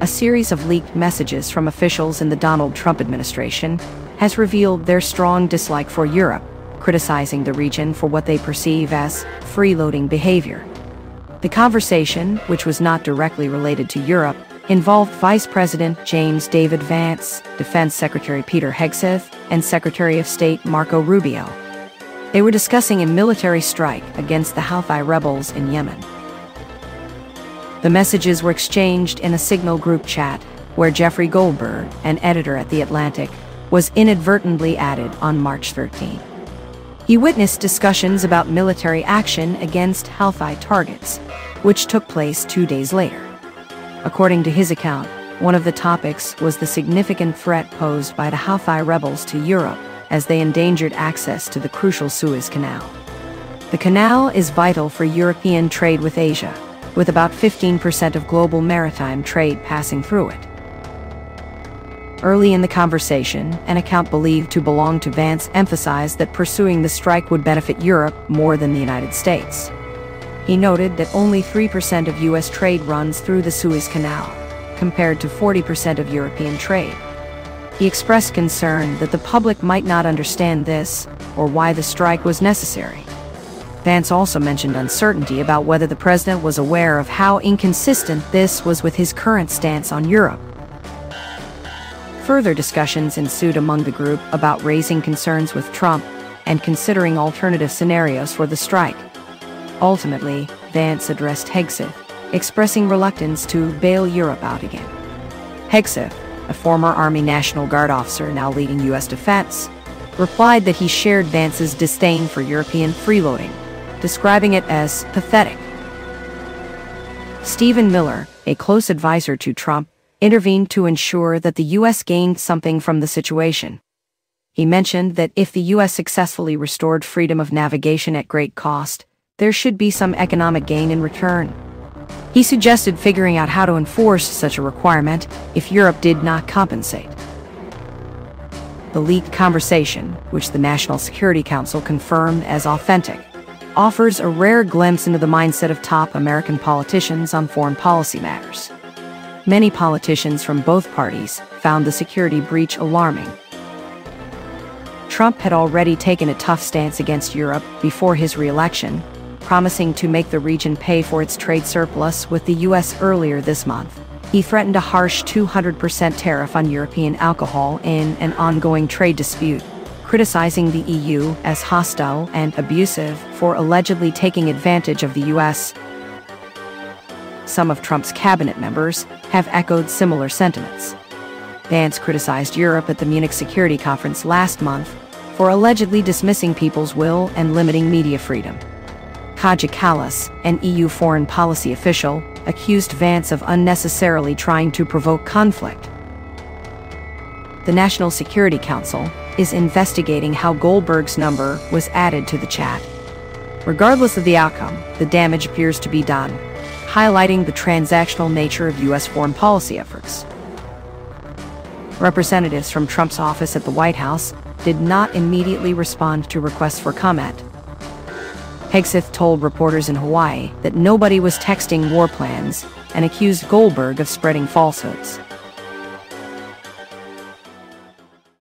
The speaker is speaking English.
a series of leaked messages from officials in the Donald Trump administration has revealed their strong dislike for Europe, criticizing the region for what they perceive as freeloading behavior. The conversation, which was not directly related to Europe, involved Vice President James David Vance, Defense Secretary Peter Hegseth, and Secretary of State Marco Rubio. They were discussing a military strike against the Houthi rebels in Yemen. The messages were exchanged in a Signal group chat, where Jeffrey Goldberg, an editor at The Atlantic, was inadvertently added on March 13. He witnessed discussions about military action against Houthi targets, which took place 2 days later. According to his account, one of the topics was the significant threat posed by the Houthi rebels to Europe as they endangered access to the crucial Suez Canal. The canal is vital for European trade with Asia, with about 15% of global maritime trade passing through it. Early in the conversation, an account believed to belong to Vance emphasized that pursuing the strike would benefit Europe more than the United States. He noted that only 3% of U.S. trade runs through the Suez Canal, compared to 40% of European trade. He expressed concern that the public might not understand this, or why the strike was necessary. Vance also mentioned uncertainty about whether the president was aware of how inconsistent this was with his current stance on Europe. Further discussions ensued among the group about raising concerns with Trump and considering alternative scenarios for the strike. Ultimately, Vance addressed Hegseth, expressing reluctance to bail Europe out again. Hegseth, a former Army National Guard officer now leading U.S. defense, replied that he shared Vance's disdain for European freeloading, describing it as pathetic. Stephen Miller, a close advisor to Trump, intervened to ensure that the U.S. gained something from the situation. He mentioned that if the U.S. successfully restored freedom of navigation at great cost, there should be some economic gain in return. He suggested figuring out how to enforce such a requirement if Europe did not compensate. The leaked conversation, which the National Security Council confirmed as authentic, offers a rare glimpse into the mindset of top American politicians on foreign policy matters. Many politicians from both parties found the security breach alarming. Trump had already taken a tough stance against Europe before his re-election, promising to make the region pay for its trade surplus with the U.S. earlier this month. He threatened a harsh 200% tariff on European alcohol in an ongoing trade dispute, criticizing the EU as hostile and abusive for allegedly taking advantage of the U.S. Some of Trump's cabinet members have echoed similar sentiments. Vance criticized Europe at the Munich Security Conference last month for allegedly dismissing people's will and limiting media freedom. Kaja Kallas, an EU foreign policy official, accused Vance of unnecessarily trying to provoke conflict. The National Security Council is investigating how Goldberg's number was added to the chat. Regardless of the outcome, the damage appears to be done, highlighting the transactional nature of U.S. foreign policy efforts. Representatives from Trump's office at the White House did not immediately respond to requests for comment. Hegseth told reporters in Hawaii that nobody was texting war plans and accused Goldberg of spreading falsehoods.